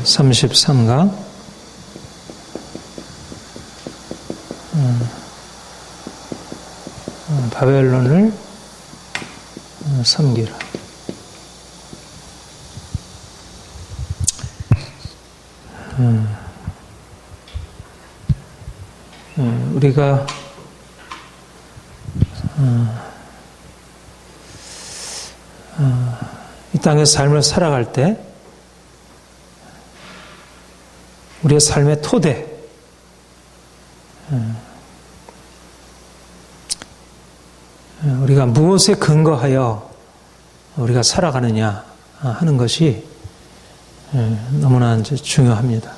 33강 바벨론을 섬기라. 우리가 이 땅의 삶을 살아갈 때 우리의 삶의 토대, 우리가 무엇에 근거하여 우리가 살아가느냐 하는 것이 너무나 이제 중요합니다.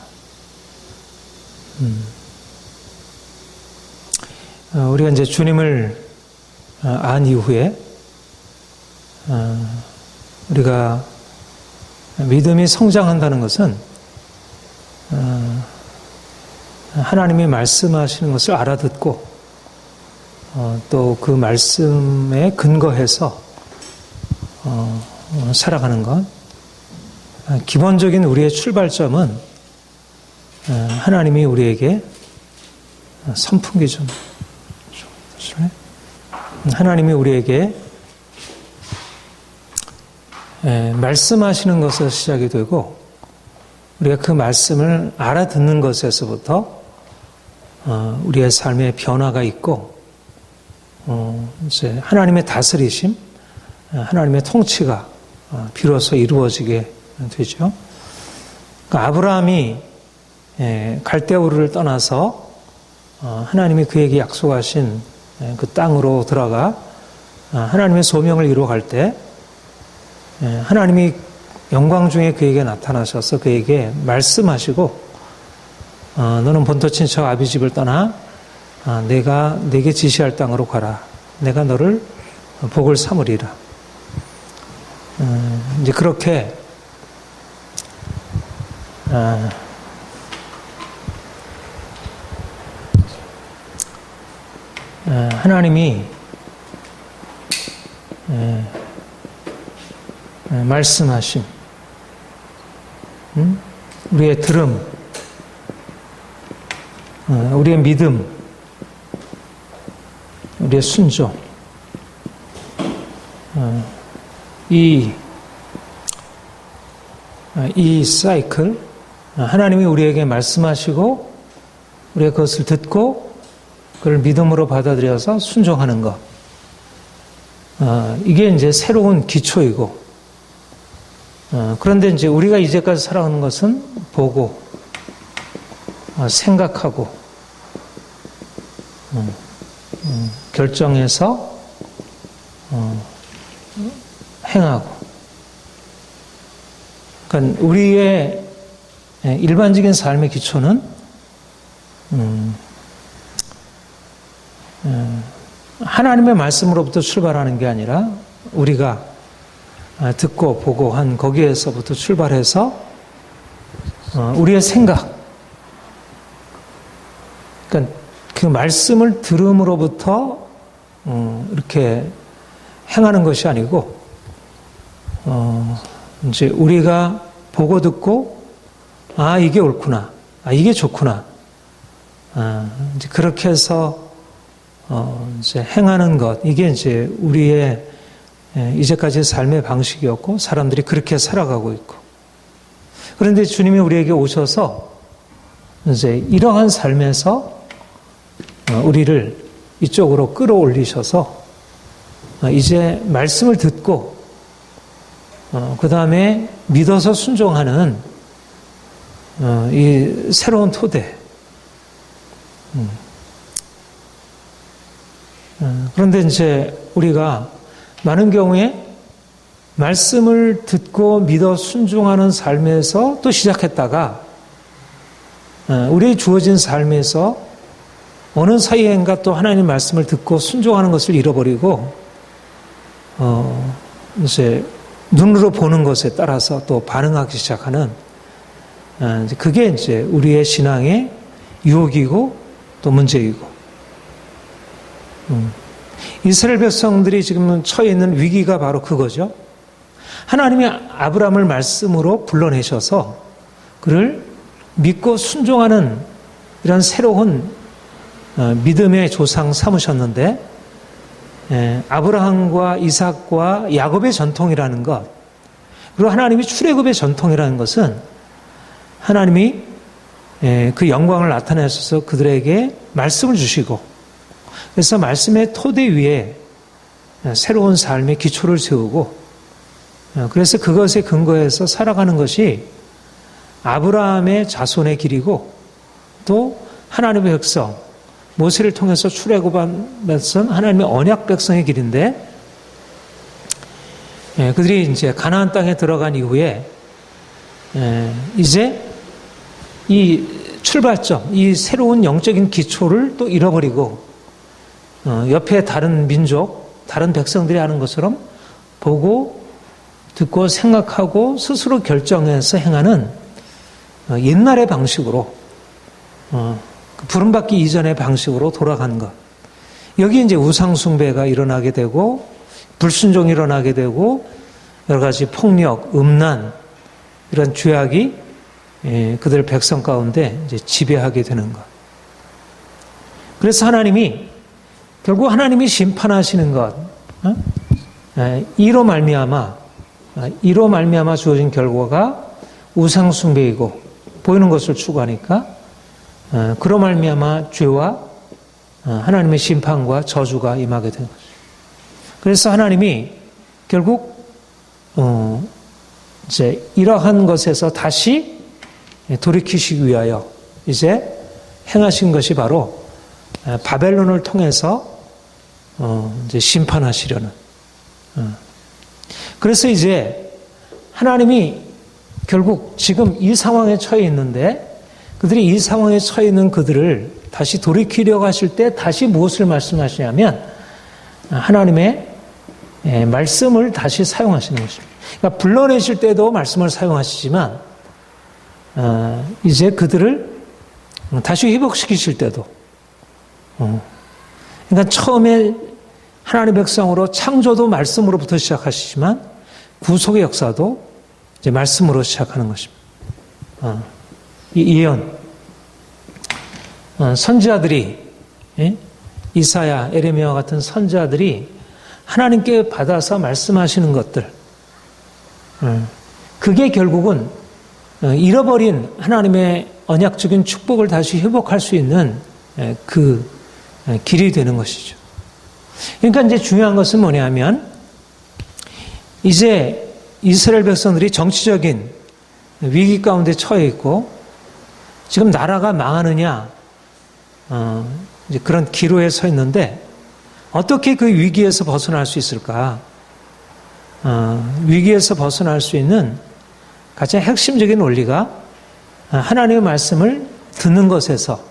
우리가 이제 주님을 안 이후에 우리가 믿음이 성장한다는 것은 하나님이 말씀하시는 것을 알아듣고 또 그 말씀에 근거해서 살아가는 것. 기본적인 우리의 출발점은 하나님이 우리에게 선풍기 좀 하나님이 우리에게 말씀하시는 것에서 시작이 되고 우리가 그 말씀을 알아듣는 것에서부터 우리의 삶에 변화가 있고 이제 하나님의 다스리심, 하나님의 통치가 비로소 이루어지게 되죠. 그러니까 아브라함이 갈대우르를 떠나서 하나님이 그에게 약속하신 그 땅으로 들어가 하나님의 소명을 이루어갈 때 하나님이 영광 중에 그에게 나타나셔서 그에게 말씀하시고 너는 본토 친척 아비 집을 떠나 내가 네게 지시할 땅으로 가라. 내가 너를 복을 삼으리라. 이제 그렇게 하나님이 말씀하신 우리의 들음, 우리의 믿음, 우리의 순종, 이 사이클, 하나님이 우리에게 말씀하시고 우리가 그것을 듣고 그걸 믿음으로 받아들여서 순종하는 것, 이게 이제 새로운 기초이고, 그런데 이제 우리가 이제까지 살아오는 것은 보고 생각하고 결정해서 행하고, 그러니까 우리의 일반적인 삶의 기초는 하나님의 말씀으로부터 출발하는 게 아니라 우리가 듣고 보고 한 거기에서부터 출발해서 우리의 생각, 그러니까 그 말씀을 들음으로부터 이렇게 행하는 것이 아니고 이제 우리가 보고 듣고 이게 옳구나, 이게 좋구나, 이제 그렇게 해서 이제 행하는 것, 이게 이제 우리의 이제까지의 삶의 방식이었고 사람들이 그렇게 살아가고 있고, 그런데 주님이 우리에게 오셔서 이제 이러한 삶에서 우리를 이쪽으로 끌어올리셔서 이제 말씀을 듣고 그 다음에 믿어서 순종하는 이 새로운 토대. 그런데 이제 우리가 많은 경우에 말씀을 듣고 믿어 순종하는 삶에서 또 시작했다가 우리의 주어진 삶에서 어느 사이엔가 또 하나님 말씀을 듣고 순종하는 것을 잃어버리고 이제 눈으로 보는 것에 따라서 또 반응하기 시작하는, 그게 이제 우리의 신앙의 유혹이고 또 문제이고, 이스라엘 백성들이 지금 처해 있는 위기가 바로 그거죠. 하나님이 아브라함을 말씀으로 불러내셔서 그를 믿고 순종하는 이런 새로운 믿음의 조상 삼으셨는데, 아브라함과 이삭과 야곱의 전통이라는 것, 그리고 하나님이 출애굽의 전통이라는 것은 하나님이 그 영광을 나타내셔서 그들에게 말씀을 주시고, 그래서 말씀의 토대 위에 새로운 삶의 기초를 세우고, 그래서 그것에 근거해서 살아가는 것이 아브라함의 자손의 길이고, 또 하나님의 백성 모세를 통해서 출애굽한 백성 하나님의 언약 백성의 길인데, 그들이 이제 가나안 땅에 들어간 이후에 이제 이 출발점, 이 새로운 영적인 기초를 또 잃어버리고 옆에 다른 민족, 다른 백성들이 하는 것처럼 보고 듣고 생각하고 스스로 결정해서 행하는 옛날의 방식으로, 부름받기 이전의 방식으로 돌아가는 것. 여기 이제 우상숭배가 일어나게 되고, 불순종이 일어나게 되고, 여러 가지 폭력, 음란, 이런 죄악이 그들 백성 가운데 이제 지배하게 되는 것. 그래서 하나님이, 결국 하나님이 심판하시는 것, 이로 말미암아 주어진 결과가 우상숭배이고, 보이는 것을 추구하니까, 그로 말미암아 죄와 하나님의 심판과 저주가 임하게 되는 거죠. 그래서 하나님이 결국 이제 이러한 것에서 다시 돌이키시기 위하여 이제 행하신 것이 바로 바벨론을 통해서 이제 심판하시려는. 그래서 이제 하나님이 결국 지금 이 상황에 처해 있는데, 그들이 이 상황에 처해 있는 그들을 다시 돌이키려고 하실 때 다시 무엇을 말씀하시냐면 하나님의 말씀을 다시 사용하시는 것입니다. 그러니까 불러내실 때도 말씀을 사용하시지만 이제 그들을 다시 회복시키실 때도, 그러니까 처음에 하나님의 백성으로 창조도 말씀으로부터 시작하시지만 구속의 역사도 이제 말씀으로 시작하는 것입니다. 이 예언, 선지자들이, 이사야, 에레미야와 같은 선지자들이 하나님께 받아서 말씀하시는 것들, 그게 결국은 잃어버린 하나님의 언약적인 축복을 다시 회복할 수 있는 그 길이 되는 것이죠. 그러니까 이제 중요한 것은 뭐냐면, 이제 이스라엘 백성들이 정치적인 위기 가운데 처해 있고, 지금 나라가 망하느냐, 이제 그런 기로에 서 있는데, 어떻게 그 위기에서 벗어날 수 있을까? 위기에서 벗어날 수 있는 가장 핵심적인 원리가 하나님의 말씀을 듣는 것에서,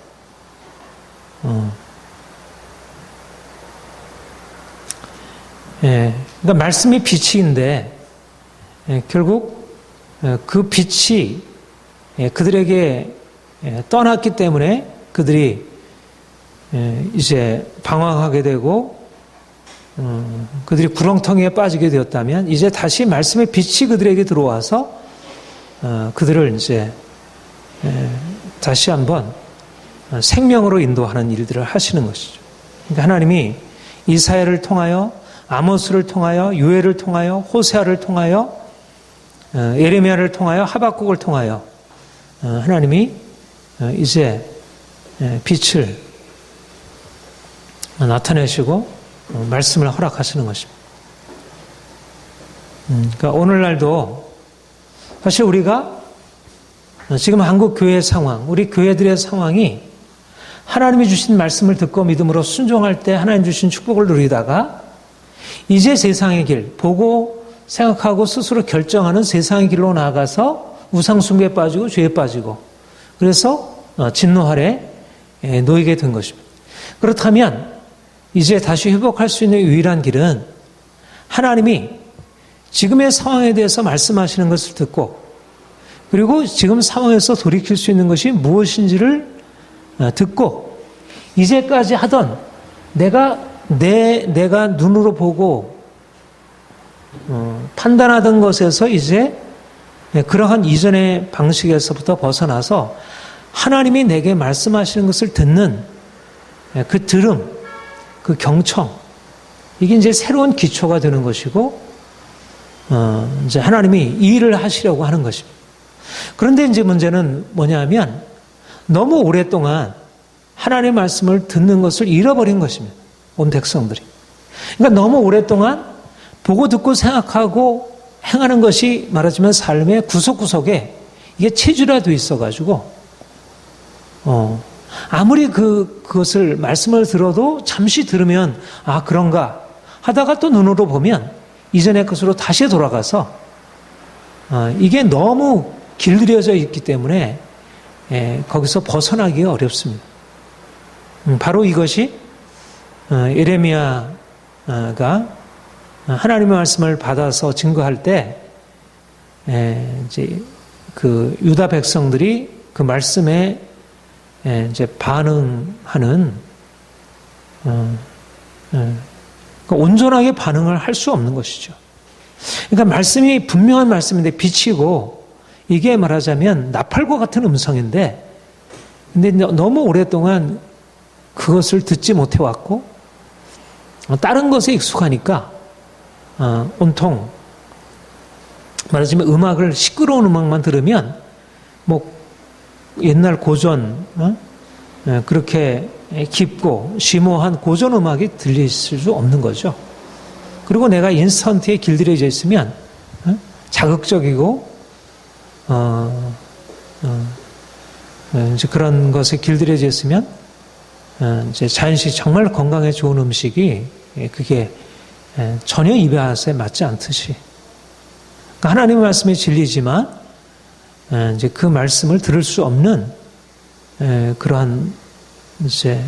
그러니까 말씀이 빛인데, 결국 그 빛이 그들에게 떠났기 때문에 그들이 이제 방황하게 되고, 그들이 구렁텅이에 빠지게 되었다면, 이제 다시 말씀의 빛이 그들에게 들어와서 그들을 이제 다시 한번 생명으로 인도하는 일들을 하시는 것이죠. 그러니까 하나님이 이사야를 통하여, 아모스를 통하여, 요엘을 통하여, 호세아를 통하여, 예레미야를 통하여, 하박국을 통하여 하나님이 이제 빛을 나타내시고 말씀을 허락하시는 것입니다. 그러니까 오늘날도 사실 우리가 지금 한국 교회의 상황, 우리 교회들의 상황이 하나님이 주신 말씀을 듣고 믿음으로 순종할 때 하나님 주신 축복을 누리다가 이제 세상의 길, 보고 생각하고 스스로 결정하는 세상의 길로 나아가서 우상숭배에 빠지고 죄에 빠지고, 그래서 진노 아래 놓이게 된 것입니다. 그렇다면 이제 다시 회복할 수 있는 유일한 길은 하나님이 지금의 상황에 대해서 말씀하시는 것을 듣고, 그리고 지금 상황에서 돌이킬 수 있는 것이 무엇인지를 듣고, 이제까지 하던 내가 눈으로 보고 판단하던 것에서 이제 그러한 이전의 방식에서부터 벗어나서 하나님이 내게 말씀하시는 것을 듣는 그 들음, 그 경청, 이게 이제 새로운 기초가 되는 것이고, 이제 하나님이 이 일을 하시려고 하는 것입니다. 그런데 이제 문제는 뭐냐면 너무 오랫동안 하나님의 말씀을 듣는 것을 잃어버린 것입니다. 온 백성들이. 그러니까 너무 오랫동안 보고 듣고 생각하고 행하는 것이 말하자면 삶의 구석구석에 이게 체질화되어 있어가지고, 아무리 그것을 말씀을 들어도 잠시 들으면 아 그런가 하다가 또 눈으로 보면 이전의 것으로 다시 돌아가서 이게 너무 길들여져 있기 때문에 거기서 벗어나기가 어렵습니다. 바로 이것이 예레미야가 하나님의 말씀을 받아서 증거할 때 이제 그 유다 백성들이 그 말씀에 이제 반응하는 온전하게 반응을 할 수 없는 것이죠. 그러니까 말씀이 분명한 말씀인데 비치고 이게 말하자면 나팔과 같은 음성인데 근데 너무 오랫동안 그것을 듣지 못해 왔고 다른 것에 익숙하니까 온통 말하자면 음악을 시끄러운 음악만 들으면 뭐 옛날 고전 그렇게 깊고 심오한 고전 음악이 들릴 수 없는 거죠. 그리고 내가 인스턴트에 길들여져 있으면 자극적이고 이제 그런 것에 길들여져 있으면 이제 자연식 정말 건강에 좋은 음식이 그게 전혀 입맛에 맞지 않듯이 그러니까 하나님의 말씀이 진리지만 이제 그 말씀을 들을 수 없는 그러한 이제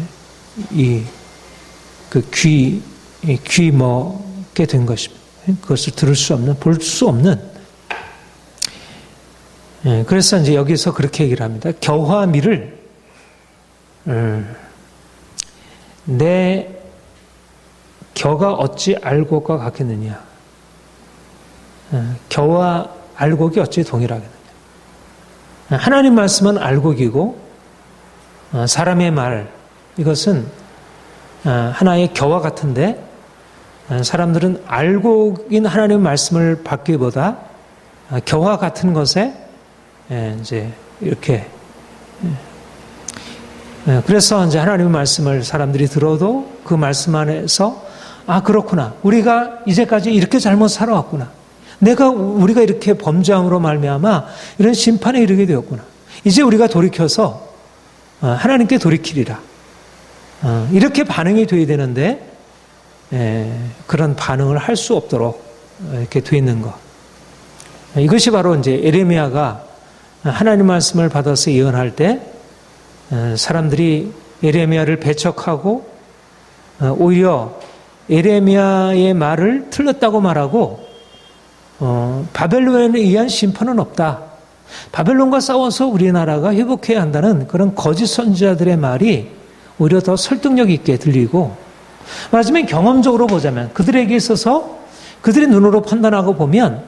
귀 먹게 된 것입니다. 그것을 들을 수 없는, 볼 수 없는. 그래서 이제 여기서 그렇게 얘기를 합니다. 겨와 밀을 내 겨가 어찌 알곡과 같겠느냐. 겨와 알곡이 어찌 동일하겠느냐. 하나님 말씀은 알곡이고 사람의 말 이것은 하나의 겨와 같은데 사람들은 알곡인 하나님의 말씀을 받기보다 겨와 같은 것에 이제 이렇게 그래서 이제 하나님의 말씀을 사람들이 들어도 그 말씀 안에서 아 그렇구나 우리가 이제까지 이렇게 잘못 살아왔구나 우리가 이렇게 범죄함으로 말미암아 이런 심판에 이르게 되었구나 이제 우리가 돌이켜서 하나님께 돌이키리라 이렇게 반응이 돼야 되는데 그런 반응을 할 수 없도록 이렇게 돼 있는 것 이것이 바로 이제 예레미야가 하나님 말씀을 받아서 예언할 때 사람들이 예레미야를 배척하고 오히려 예레미야의 말을 틀렸다고 말하고 바벨론에 의한 심판은 없다. 바벨론과 싸워서 우리나라가 회복해야 한다는 그런 거짓 선지자들의 말이 오히려 더 설득력 있게 들리고 말하자면 경험적으로 보자면 그들에게 있어서 그들의 눈으로 판단하고 보면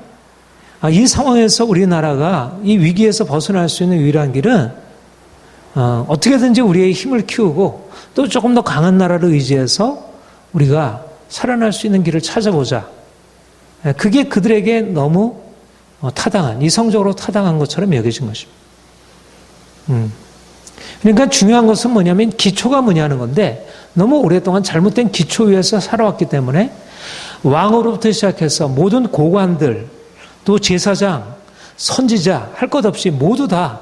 이 상황에서 우리나라가 이 위기에서 벗어날 수 있는 유일한 길은 어떻게든지 우리의 힘을 키우고 또 조금 더 강한 나라를 의지해서 우리가 살아날 수 있는 길을 찾아보자. 그게 그들에게 너무 타당한, 이성적으로 타당한 것처럼 여겨진 것입니다. 그러니까 중요한 것은 뭐냐면 기초가 뭐냐는 건데 너무 오랫동안 잘못된 기초 위에서 살아왔기 때문에 왕으로부터 시작해서 모든 고관들 또 제사장, 선지자 할 것 없이 모두 다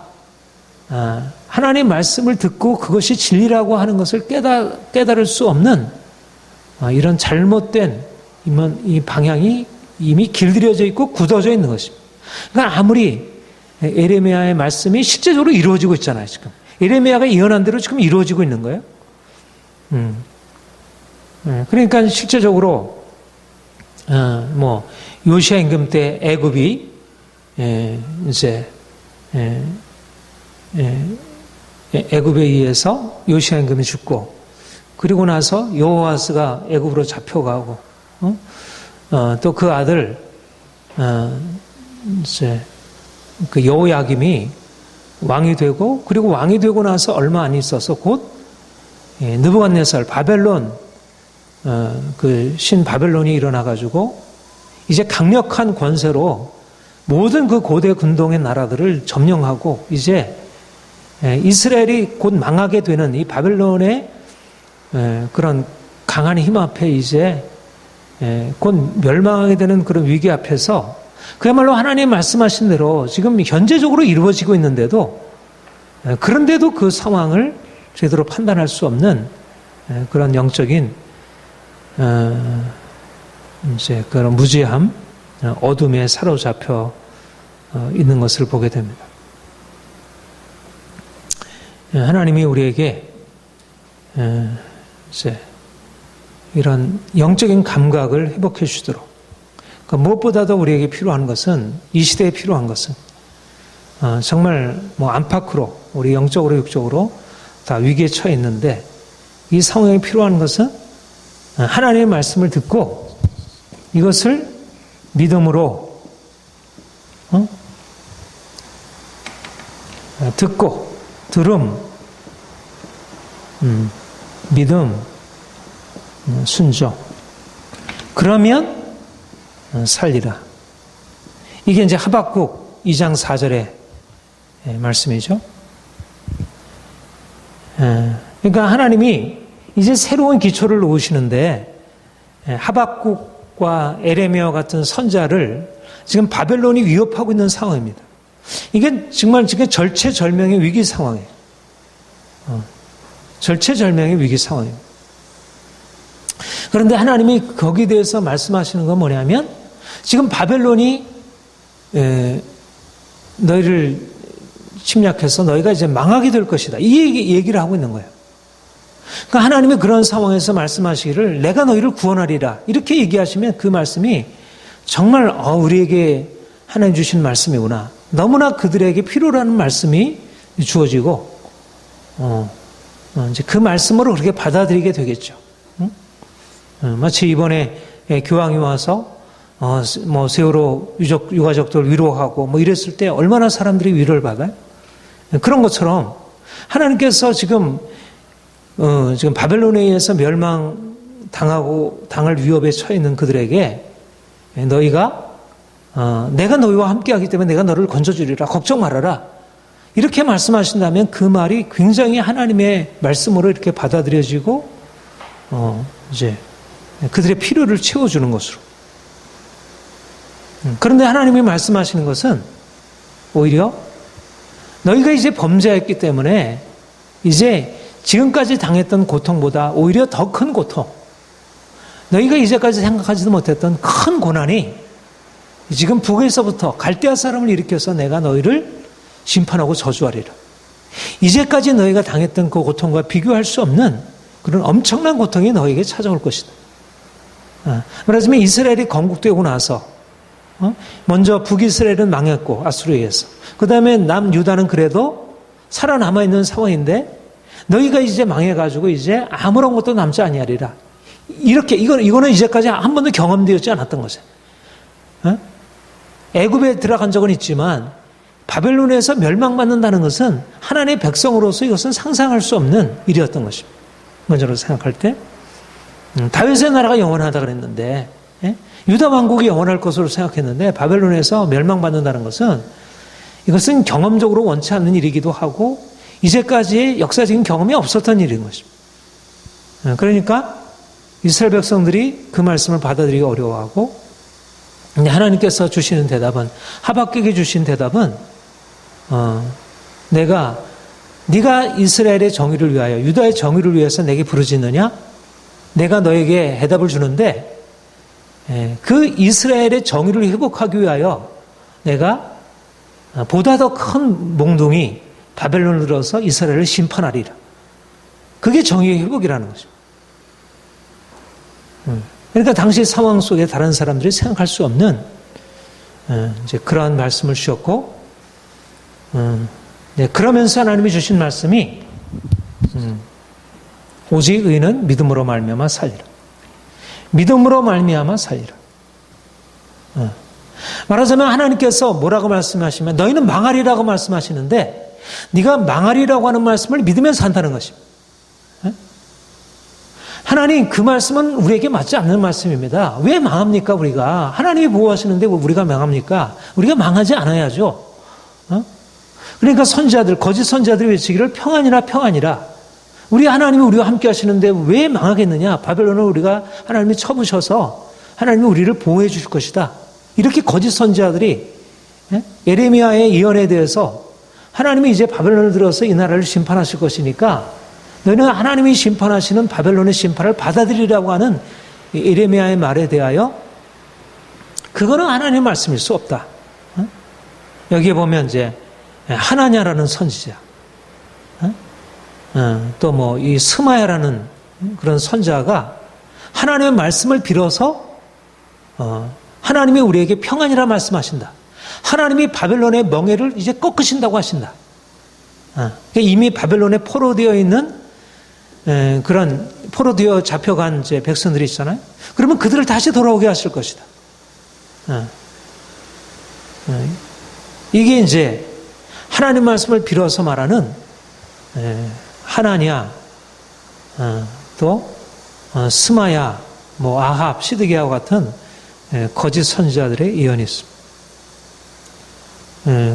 하나님의 말씀을 듣고 그것이 진리라고 하는 것을 깨달을 수 없는 이런 잘못된 이 방향이 이미 길들여져 있고 굳어져 있는 것입니다. 그러니까 아무리 예레미야의 말씀이 실제적으로 이루어지고 있잖아요. 지금 예레미야가 예언한 대로 지금 이루어지고 있는 거예요. 그러니까 실제적으로 뭐 요시야 임금 때 애굽이 이제 애굽에 의해서 요시야 임금이 죽고 그리고 나서 여호아스가 애굽으로 잡혀가고 또 그 아들 이제 그 여호야김이 왕이 되고, 그리고 왕이 되고 나서 얼마 안 있어서 곧 느부갓네살 바벨론 그 신 바벨론이 일어나가지고 이제 강력한 권세로 모든 그 고대 근동의 나라들을 점령하고 이제 이스라엘이 곧 망하게 되는 이 바벨론의 그런 강한 힘 앞에 이제 곧 멸망하게 되는 그런 위기 앞에서 그야말로 하나님 말씀하신 대로 지금 현재적으로 이루어지고 있는데도 그런데도 그 상황을 제대로 판단할 수 없는 그런 영적인 이제 그런 무지함, 어둠에 사로잡혀 있는 것을 보게 됩니다. 하나님이 우리에게 이제 이런 영적인 감각을 회복해 주도록, 그러니까 무엇보다도 우리에게 필요한 것은, 이 시대에 필요한 것은 정말 뭐 안팎으로 우리 영적으로 육적으로 다 위기에 처해 있는데, 이 상황에 필요한 것은 하나님의 말씀을 듣고 이것을 믿음으로 듣고 들음, 믿음, 순종. 그러면 살리라. 이게 이제 하박국 2장 4절의 말씀이죠. 그러니까 하나님이 이제 새로운 기초를 놓으시는데, 하박국과 에레미야 같은 선자를 지금 바벨론이 위협하고 있는 상황입니다. 이게 정말 지금 절체절명의 위기 상황이에요. 절체절명의 위기 상황이에요. 그런데 하나님이 거기에 대해서 말씀하시는 건 뭐냐면, 지금 바벨론이 너희를 침략해서 너희가 이제 망하게 될 것이다, 이 얘기를 하고 있는 거예요. 그러니까 하나님이 그런 상황에서 말씀하시기를 내가 너희를 구원하리라 이렇게 얘기하시면 그 말씀이 정말 우리에게 하나님 주신 말씀이구나, 너무나 그들에게 필요라는 말씀이 주어지고 이제 그 말씀으로 그렇게 받아들이게 되겠죠. 마치 이번에 교황이 와서 뭐 세월호 유가족들 위로하고 뭐 이랬을 때 얼마나 사람들이 위로를 받아요? 그런 것처럼 하나님께서 지금 바벨론에 의해서 멸망당하고 당할 위협에 처해 있는 그들에게 너희가 내가 너희와 함께하기 때문에 내가 너를 건져주리라, 걱정 말아라, 이렇게 말씀하신다면 그 말이 굉장히 하나님의 말씀으로 이렇게 받아들여지고 이제 그들의 필요를 채워주는 것으로. 그런데 하나님이 말씀하시는 것은 오히려 너희가 이제 범죄했기 때문에 이제 지금까지 당했던 고통보다 오히려 더 큰 고통, 너희가 이제까지 생각하지도 못했던 큰 고난이 지금 북에서부터 갈대아 사람을 일으켜서 내가 너희를 심판하고 저주하리라. 이제까지 너희가 당했던 그 고통과 비교할 수 없는 그런 엄청난 고통이 너희에게 찾아올 것이다. 말하자면 이스라엘이 건국되고 나서 먼저 북이스라엘은 망했고 아수르에 의해서, 그 다음에 남유다는 그래도 살아남아 있는 상황인데 너희가 이제 망해가지고 이제 아무런 것도 남지 아니하리라. 이렇게 이거는 이제까지 한 번도 경험되었지 않았던 것이에요. 애굽에 들어간 적은 있지만 바벨론에서 멸망받는다는 것은 하나님의 백성으로서 이것은 상상할 수 없는 일이었던 것입니다. 먼저로 생각할 때 다윗의 나라가 영원하다 그랬는데, 유다 왕국이 영원할 것으로 생각했는데 바벨론에서 멸망받는다는 것은 이것은 경험적으로 원치 않는 일이기도 하고 이제까지의 역사적인 경험이 없었던 일인 것입니다. 그러니까 이스라엘 백성들이 그 말씀을 받아들이기 어려워하고, 하나님께서 주시는 대답은, 하박국에게 주신 대답은 네가 이스라엘의 정의를 위하여 유다의 정의를 위해서 내게 부르짖느냐? 내가 너에게 해답을 주는데 그 이스라엘의 정의를 회복하기 위하여 내가 보다 더 큰 몽둥이 바벨론을 들어서 이스라엘을 심판하리라. 그게 정의의 회복이라는 거죠. 그러니까 당시 상황 속에 다른 사람들이 생각할 수 없는 이제 그러한 말씀을 주셨고, 그러면서 하나님이 주신 말씀이 오직 의인은 믿음으로 말미암아 살리라. 믿음으로 말미암아 살리라. 말하자면 하나님께서 뭐라고 말씀하시면 너희는 망하리라고 말씀하시는데 네가 망하리라고 하는 말씀을 믿으면서 산다는 것입니다. 하나님 그 말씀은 우리에게 맞지 않는 말씀입니다. 왜 망합니까 우리가? 하나님이 보호하시는데 왜 우리가 망합니까? 우리가 망하지 않아야죠. 그러니까 선지자들, 거짓 선지자들이 외치기를 평안이라 평안이라. 우리 하나님이 우리와 함께 하시는데 왜 망하겠느냐? 바벨론을 우리가 하나님이 쳐부셔서 하나님이 우리를 보호해 주실 것이다. 이렇게 거짓 선지자들이 예레미야의 예언에 대해서 하나님이 이제 바벨론을 들어서 이 나라를 심판하실 것이니까 너희는 하나님이 심판하시는 바벨론의 심판을 받아들이라고 하는 예레미야의 말에 대하여 그거는 하나님의 말씀일 수 없다. 여기에 보면 이제 하나냐라는 선지자, 또 뭐 이 스마야라는 그런 선자가 하나님의 말씀을 빌어서 하나님이 우리에게 평안이라 말씀하신다. 하나님이 바벨론의 멍에를 이제 꺾으신다고 하신다. 이미 바벨론에 포로되어 있는 그런 포로되어 잡혀간 이제 백성들이 있잖아요. 그러면 그들을 다시 돌아오게 하실 것이다. 이게 이제 하나님 말씀을 빌어서 말하는 하나냐, 또 스마야, 뭐 아합, 시드기야와 같은 거짓 선지자들의 예언이 있습니다.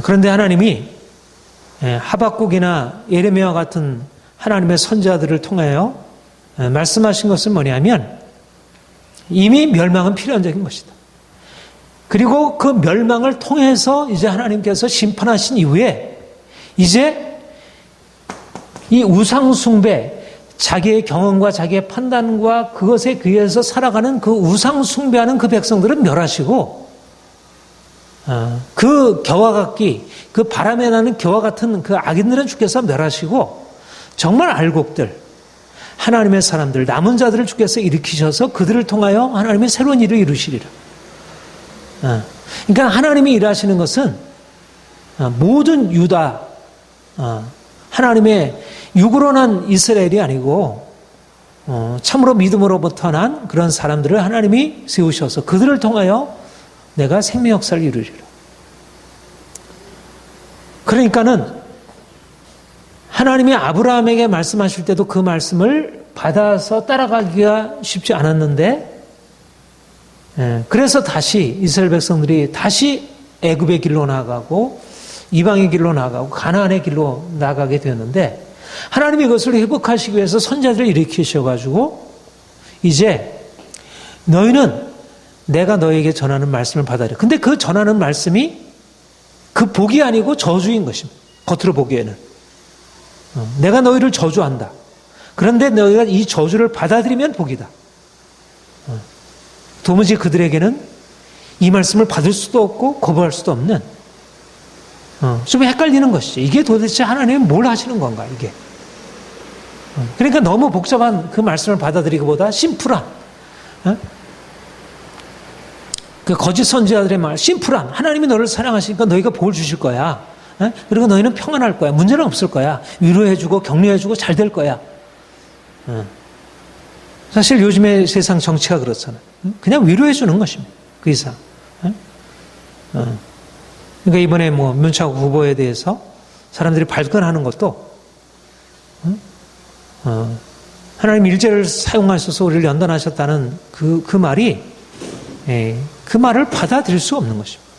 그런데 하나님이 하박국이나 예레미야와 같은 하나님의 선지자들을 통하여 말씀하신 것은 뭐냐면 이미 멸망은 필연적인 것이다. 그리고 그 멸망을 통해서 이제 하나님께서 심판하신 이후에 이제 이 우상숭배, 자기의 경험과 자기의 판단과 그것에 의해서 살아가는 그 우상숭배하는 그 백성들은 멸하시고 그 겨와 같기, 그 바람에 나는 겨와 같은 그 악인들은 주께서 멸하시고 정말 알곡들, 하나님의 사람들, 남은 자들을 주께서 일으키셔서 그들을 통하여 하나님의 새로운 일을 이루시리라. 그러니까 하나님이 일하시는 것은 모든 유다, 하나님의 육으로 난 이스라엘이 아니고 참으로 믿음으로부터 난 그런 사람들을 하나님이 세우셔서 그들을 통하여 내가 생명 역사를 이루리라. 그러니까는 하나님이 아브라함에게 말씀하실 때도 그 말씀을 받아서 따라가기가 쉽지 않았는데, 그래서 다시 이스라엘 백성들이 다시 애굽의 길로 나가고 이방의 길로 나가고 가나안의 길로 나가게 되었는데, 하나님이 이것을 회복하시기 위해서 선지자들을 일으키셔가지고 이제 너희는 내가 너에게 전하는 말씀을 받아들여. 근데 그 전하는 말씀이 그 복이 아니고 저주인 것입니다. 겉으로 보기에는. 내가 너희를 저주한다. 그런데 너희가 이 저주를 받아들이면 복이다. 도무지 그들에게는 이 말씀을 받을 수도 없고 거부할 수도 없는 좀 헷갈리는 것이죠. 이게 도대체 하나님은 뭘 하시는 건가 이게. 그러니까 너무 복잡한 그 말씀을 받아들이기보다 심플한 그 거짓 선지자들의 말, 심플한 하나님이 너를 사랑하시니까 너희가 복을 주실 거야. 그리고 너희는 평안할 거야. 문제는 없을 거야. 위로해주고 격려해주고 잘 될 거야. 사실 요즘의 세상 정치가 그렇잖아요. 그냥 위로해주는 것입니다. 그 이상. 그러니까 이번에 뭐 문창욱 후보에 대해서 사람들이 발끈하는 것도 하나님 일제를 사용하셔서 우리를 연단하셨다는 그 말이 그 말을 받아들일 수 없는 것입니다.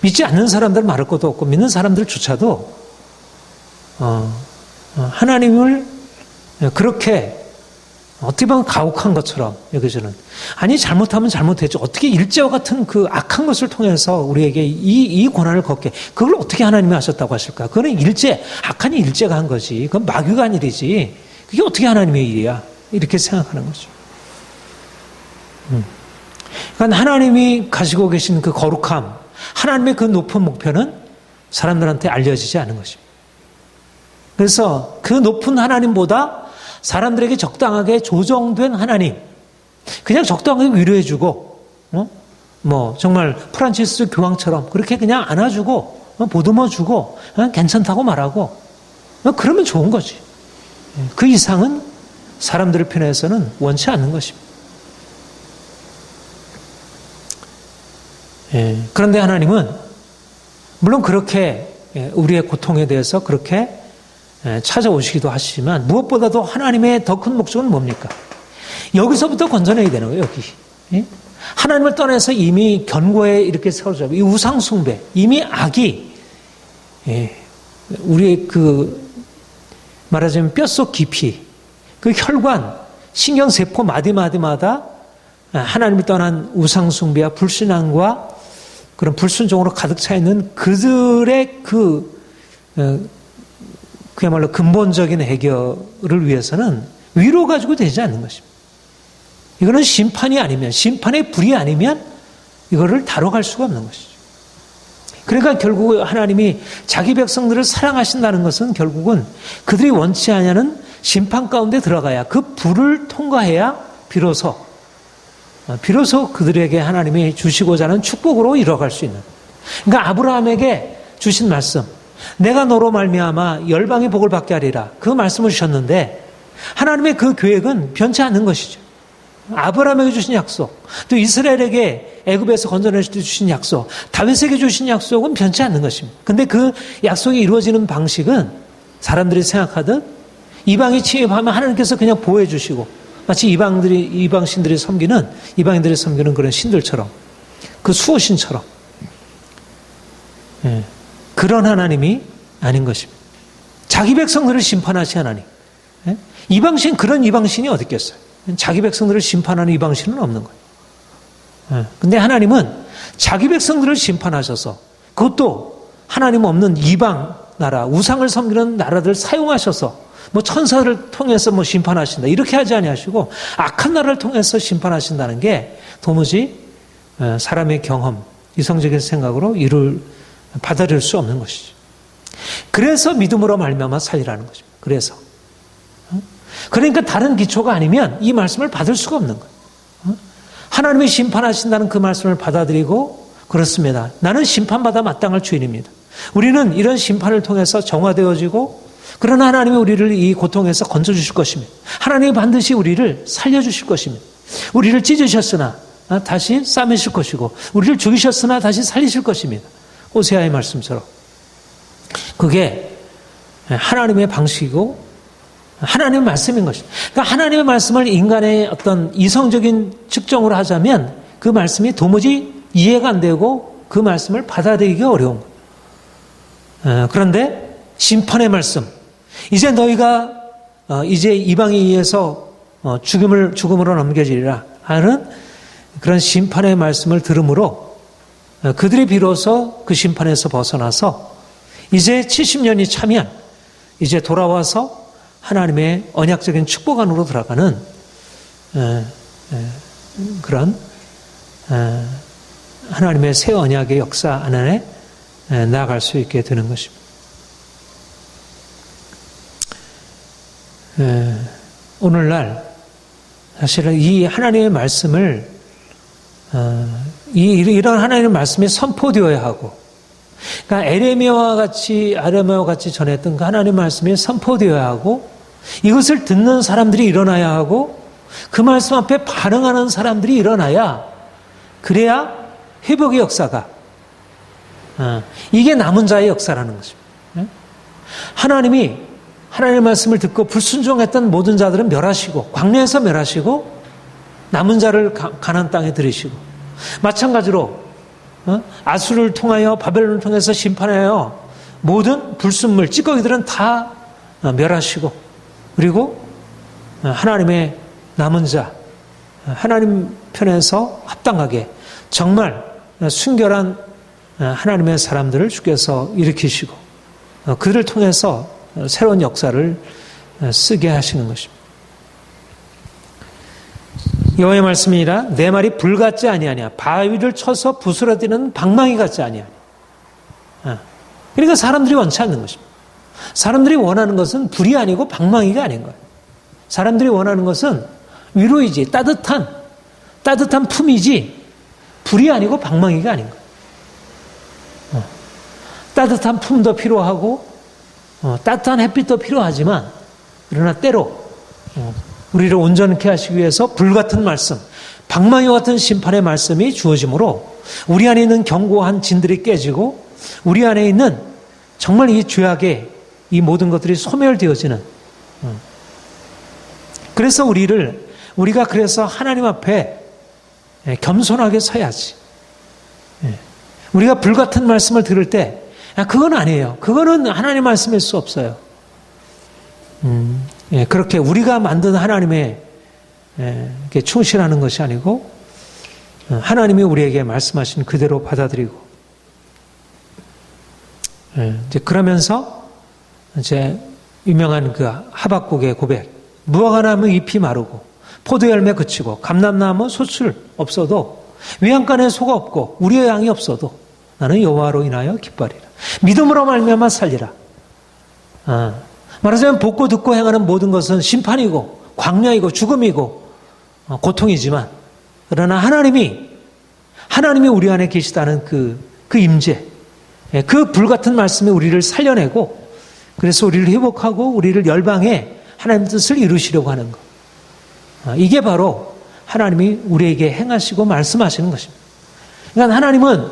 믿지 않는 사람들 말할 것도 없고 믿는 사람들조차도 하나님을 그렇게 어떻게 보면 가혹한 것처럼 여겨지는, 아니 잘못하면 잘못했죠. 어떻게 일제와 같은 그 악한 것을 통해서 우리에게 이 고난을 겪게, 그걸 어떻게 하나님이 하셨다고 하실까? 그거는 일제, 악한 일제가 한 거지. 그건 마귀가 한 일이지. 그게 어떻게 하나님의 일이야? 이렇게 생각하는 거죠. 그러니까 하나님이 가지고 계신 그 거룩함, 하나님의 그 높은 목표는 사람들한테 알려지지 않은 것입니다. 그래서 그 높은 하나님보다 사람들에게 적당하게 조정된 하나님, 그냥 적당하게 위로해주고, 뭐 정말 프란치스 교황처럼 그렇게 그냥 안아주고 보듬어주고 괜찮다고 말하고 그러면 좋은 거지. 그 이상은 사람들의 편에서는 원치 않는 것입니다. 그런데 하나님은 물론 그렇게 우리의 고통에 대해서 그렇게 찾아오시기도 하시지만 무엇보다도 하나님의 더 큰 목적은 뭡니까? 여기서부터 건져내야 되는 거예요. 여기. 하나님을 떠나서 이미 견고에 이렇게 세워져 이 우상 숭배, 이미 악이 우리의 말하자면 뼛속 깊이 그 혈관, 신경세포 마디마디마다 하나님을 떠난 우상 숭배와 불신앙과 그런 불순종으로 가득 차 있는 그들의 그야말로 근본적인 해결을 위해서는 위로 가지고 되지 않는 것입니다. 이거는 심판의 불이 아니면 이거를 다뤄갈 수가 없는 것이죠. 그러니까 결국 하나님이 자기 백성들을 사랑하신다는 것은 결국은 그들이 원치 않냐는 심판 가운데 들어가야 그 불을 통과해야 비로소 그들에게 하나님이 주시고자 하는 축복으로 이뤄갈 수 있는. 그러니까 아브라함에게 주신 말씀, 내가 너로 말미암아 열방의 복을 받게 하리라. 그 말씀을 주셨는데 하나님의 그 계획은 변치 않는 것이죠. 아브라함에게 주신 약속, 또 이스라엘에게 애굽에서 건져내실 때 주신 약속, 다윗에게 주신 약속은 변치 않는 것입니다. 근데 그 약속이 이루어지는 방식은 사람들이 생각하듯 이방이 침입하면 하나님께서 그냥 보호해 주시고 마치 이방인들이 섬기는 그런 신들처럼 그 수호신처럼 그런 하나님이 아닌 것입니다. 자기 백성들을 심판하신 하나님. 이방신 그런 이방신이 어디 있겠어요? 자기 백성들을 심판하는 이방신은 없는 거예요. 근데 하나님은 자기 백성들을 심판하셔서 그것도 하나님 없는 이방 나라, 우상을 섬기는 나라들 사용하셔서 천사를 통해서 심판하신다. 이렇게 하지 아니하시고 악한 나라를 통해서 심판하신다는 게 도무지 사람의 경험, 이성적인 생각으로 받아들일 수 없는 것이죠. 그래서 믿음으로 말미암아 살리라는 것입니다. 그러니까 다른 기초가 아니면 이 말씀을 받을 수가 없는 거예요. 하나님이 심판하신다는 그 말씀을 받아들이고 그렇습니다. 나는 심판받아 마땅할 주인입니다. 우리는 이런 심판을 통해서 정화되어지고 그러나 하나님이 우리를 이 고통에서 건져주실 것입니다. 하나님이 반드시 우리를 살려주실 것입니다. 우리를 찢으셨으나 다시 싸매실 것이고 우리를 죽이셨으나 다시 살리실 것입니다. 호세아의 말씀처럼. 그게 하나님의 방식이고 하나님의 말씀인 것입니다. 그러니까 하나님의 말씀을 인간의 어떤 이성적인 측정으로 하자면 그 말씀이 도무지 이해가 안 되고 그 말씀을 받아들이기 어려운 거예요. 그런데 심판의 말씀, 이제 너희가 이제 이방에 의해서 죽음으로 넘겨지리라 하는 그런 심판의 말씀을 들음으로 그들이 비로소 그 심판에서 벗어나서 이제 70년이 차면 이제 돌아와서 하나님의 언약적인 축복 안으로 들어가는 그런 하나님의 새 언약의 역사 안에 나아갈 수 있게 되는 것입니다. 오늘날 사실은 이 하나님의 말씀을 이런 하나님의 말씀이 선포되어야 하고, 그러니까 에레미야와 같이 전했던 그 하나님의 말씀이 선포되어야 하고, 이것을 듣는 사람들이 일어나야 하고, 그 말씀 앞에 반응하는 사람들이 일어나야, 그래야 회복의 역사가, 이게 남은 자의 역사라는 것입니다. 하나님이 하나님의 말씀을 듣고 불순종했던 모든 자들은 멸하시고, 광야에서 멸하시고, 남은 자를 가나안 땅에 들이시고, 마찬가지로 아수르를 통하여 바벨론을 통해서 심판하여 모든 불순물, 찌꺼기들은 다 멸하시고, 그리고 하나님의 남은 자, 하나님 편에서 합당하게 정말 순결한 하나님의 사람들을 주께서 일으키시고 그들을 통해서 새로운 역사를 쓰게 하시는 것입니다. 여호와의 말씀이니라 내 말이 불 같지 아니하냐 바위를 쳐서 부스러지는 방망이 같지 아니하냐. 그러니까 사람들이 원치 않는 것입니다. 사람들이 원하는 것은 불이 아니고 방망이가 아닌 거예요. 사람들이 원하는 것은 위로이지 따뜻한 품이지 불이 아니고 방망이가 아닌 거예요. 따뜻한 품도 필요하고 따뜻한 햇빛도 필요하지만 그러나 때로 우리를 온전케 하시기 위해서 불같은 말씀, 방망이와 같은 심판의 말씀이 주어지므로 우리 안에 있는 견고한 진들이 깨지고 우리 안에 있는 정말 이 죄악의 이 모든 것들이 소멸되어지는, 그래서 우리가 그래서 하나님 앞에 겸손하게 서야지. 우리가 불같은 말씀을 들을 때 그건 아니에요. 그거는 하나님 말씀일 수 없어요. 그렇게 우리가 만든 하나님의 충실하는 것이 아니고 하나님이 우리에게 말씀하신 그대로 받아들이고, 이제 그러면서 이제 유명한 그 하박국의 고백, 무화과 나무 잎이 마르고 포도 열매 그치고 감람나무 소출 없어도 외양간에 소가 없고 우리의 양이 없어도 나는 여호와로 인하여 기뻐하리라. 믿음으로 말미암아 살리라. 말하자면 보고 듣고 행하는 모든 것은 심판이고 광야이고 죽음이고 고통이지만, 그러나 하나님이 우리 안에 계시다는 그 임재, 그 불같은 말씀이 우리를 살려내고, 그래서 우리를 회복하고 우리를 열방에 하나님 뜻을 이루시려고 하는 것. 이게 바로 하나님이 우리에게 행하시고 말씀하시는 것입니다. 그러니까 하나님은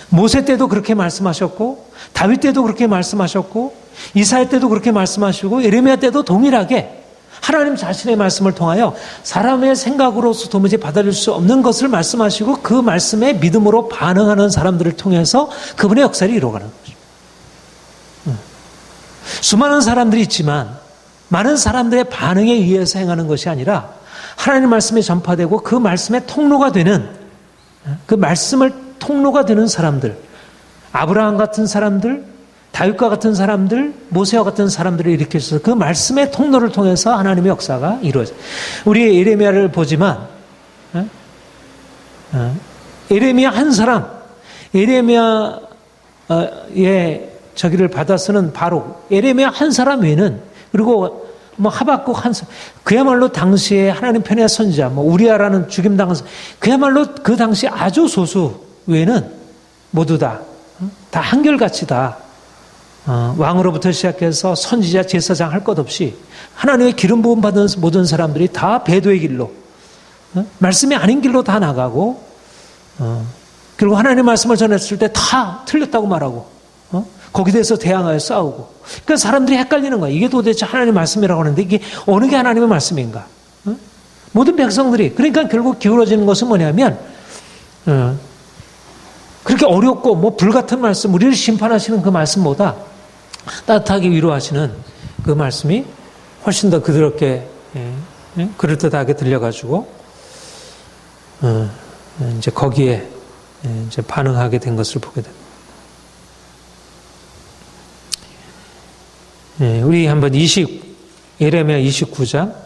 모세 때도 그렇게 말씀하셨고, 다윗 때도 그렇게 말씀하셨고, 이사야 때도 그렇게 말씀하시고, 예레미야 때도 동일하게 하나님 자신의 말씀을 통하여 사람의 생각으로서 도무지 받아들일 수 없는 것을 말씀하시고, 그 말씀에 믿음으로 반응하는 사람들을 통해서 그분의 역사를 이루어가는 것입니다. 수많은 사람들이 있지만 많은 사람들의 반응에 의해서 행하는 것이 아니라 하나님 말씀이 전파되고 그 말씀의 통로가 되는, 그 말씀을 통로가 되는 사람들, 아브라함 같은 사람들, 다윗과 같은 사람들, 모세와 같은 사람들을 일으켜서 그 말씀의 통로를 통해서 하나님의 역사가 이루어져요. 우리 예레미야를 보지만 예레미야 한 사람, 예레미야의 저기를 받아 쓰는 바로 예레미야 한 사람 외에는, 그리고 하박국 한 사람, 그야말로 당시에 하나님 편의 선지자, 우리아라는 죽임당한 사람, 그야말로 그 당시 아주 소수 외에는 모두 다 한결같이 다 왕으로부터 시작해서 선지자, 제사장 할 것 없이 하나님의 기름 부음 받은 모든 사람들이 다 배도의 길로, 말씀이 아닌 길로 다 나가고, 그리고 하나님의 말씀을 전했을 때 다 틀렸다고 말하고, 거기에 대해서 대항하여 싸우고. 그러니까 사람들이 헷갈리는 거야. 이게 도대체 하나님의 말씀이라고 하는데 이게 어느 게 하나님의 말씀인가? 모든 백성들이. 그러니까 결국 기울어지는 것은 뭐냐면, 그렇게 어렵고 불같은 말씀, 우리를 심판하시는 그 말씀보다 따뜻하게 위로하시는 그 말씀이 훨씬 더 그들에게 그럴듯하게 들려가지고 이제 거기에 이제 반응하게 된 것을 보게 됩니다. 우리 한번 예레미야 29장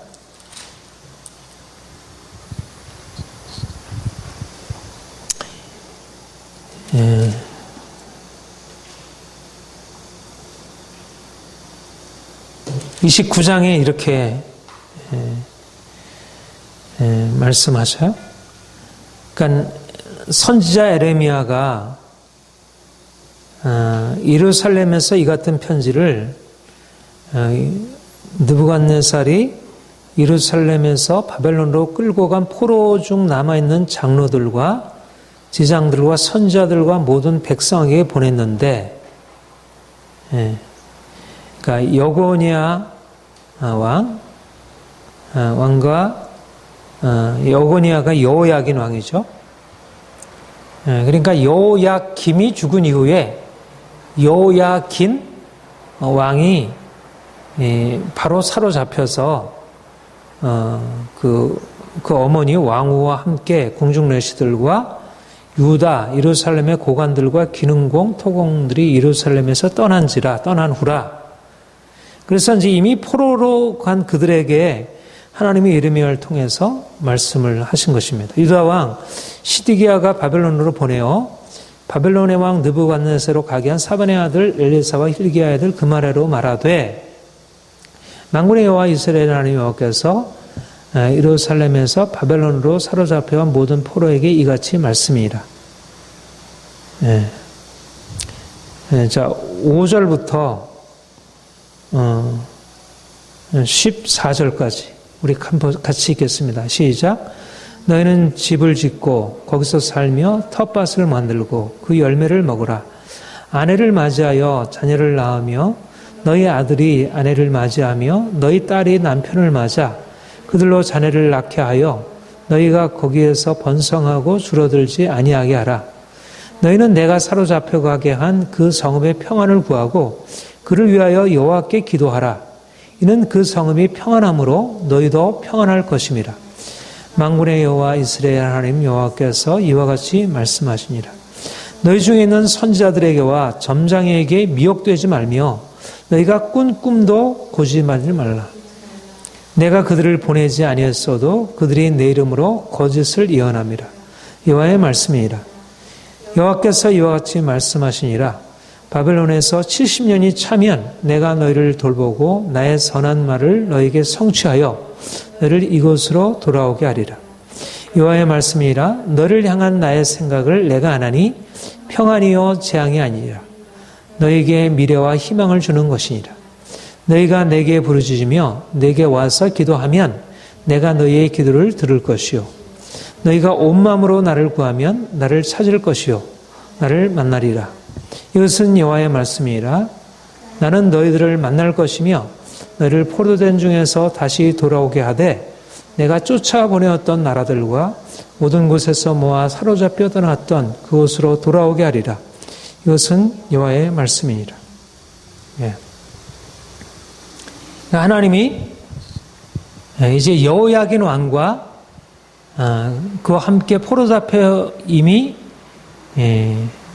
29장에 이렇게 말씀하셔요. 그러니까 선지자 예레미야가 예루살렘에서 이 같은 편지를 느부갓네살이 예루살렘에서 바벨론으로 끌고 간 포로 중 남아있는 장로들과 지장들과 선지자들과 모든 백성에게 보냈는데, 그러니까 여고니아 왕과 여고니아가 여호야긴 왕이죠. 그러니까 여호야김이 죽은 이후에 여호야긴 왕이 바로 사로잡혀서 그 어머니 왕후와 함께 궁중내시들과 유다 예루살렘의 고관들과 기능공 토공들이 예루살렘에서 떠난 후라. 그래서 이제 이미 포로로 간 그들에게 하나님이 예레미야를 통해서 말씀을 하신 것입니다. 유다 왕 시드기야가 바벨론으로 보내어 바벨론의 왕 느부갓네살로 가게 한 사반의 아들 엘리사와 힐기야의 아들 그마레로 말하되, 만군의 여호와 이스라엘 하나님 여호와께서 예루살렘에서 바벨론으로 사로잡혀간 모든 포로에게 이같이 말씀이라. 자, 5절부터 14절까지 우리 같이 읽겠습니다. 시작. 너희는 집을 짓고 거기서 살며 텃밭을 만들고 그 열매를 먹으라. 아내를 맞이하여 자녀를 낳으며 너희 아들이 아내를 맞이하며 너희 딸이 남편을 맞아 그들로 자녀를 낳게 하여 너희가 거기에서 번성하고 줄어들지 아니하게 하라. 너희는 내가 사로잡혀 가게 한 그 성읍의 평안을 구하고 그를 위하여 여호와께 기도하라. 이는 그 성읍이 평안함으로 너희도 평안할 것임이라. 만군의 여호와 이스라엘 하나님 여호와께서 이와 같이 말씀하시니라. 너희 중에 있는 선지자들에게와 점장에게 미혹되지 말며 너희가 꾼 꿈도 고집하지 말라. 내가 그들을 보내지 아니했어도 그들이 내 이름으로 거짓을 예언함이라. 여호와의 말씀이니라. 여호와께서 이와 같이 말씀하시니라. 바벨론에서 70년이 차면 내가 너희를 돌보고 나의 선한 말을 너희에게 성취하여 너희를 이곳으로 돌아오게 하리라. 여호와의 말씀이라. 너를 향한 나의 생각을 내가 아나니 평안이요 재앙이 아니라 너희에게 미래와 희망을 주는 것이니라. 너희가 내게 부르짖으며 내게 와서 기도하면 내가 너희의 기도를 들을 것이요 너희가 온 마음으로 나를 구하면 나를 찾을 것이요 나를 만나리라. 이것은 여호와의 말씀이라. 나는 너희들을 만날 것이며 너희를 포로된 중에서 다시 돌아오게 하되 내가 쫓아보내었던 나라들과 모든 곳에서 모아 사로잡혀 떠났던 그곳으로 돌아오게 하리라. 이것은 여호와의 말씀이니라. 예. 하나님이 이제 여호야긴 왕과 그와 함께 포로 잡혀 이미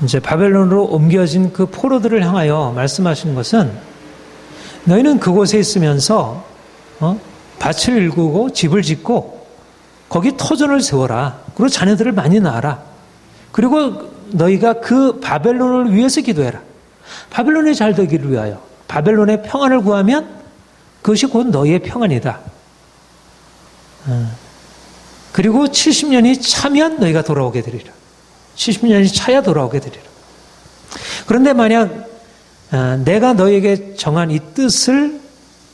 이제 바벨론으로 옮겨진 그 포로들을 향하여 말씀하시는 것은 너희는 그곳에 있으면서 밭을 일구고 집을 짓고 거기 터전을 세워라. 그리고 자녀들을 많이 낳아라. 그리고 너희가 그 바벨론을 위해서 기도해라. 바벨론이 잘 되기를 위하여 바벨론의 평안을 구하면 그것이 곧 너희의 평안이다. 그리고 70년이 차면 너희가 돌아오게 되리라. 70년이 차야 돌아오게 되리라. 그런데 만약 내가 너희에게 정한 이 뜻을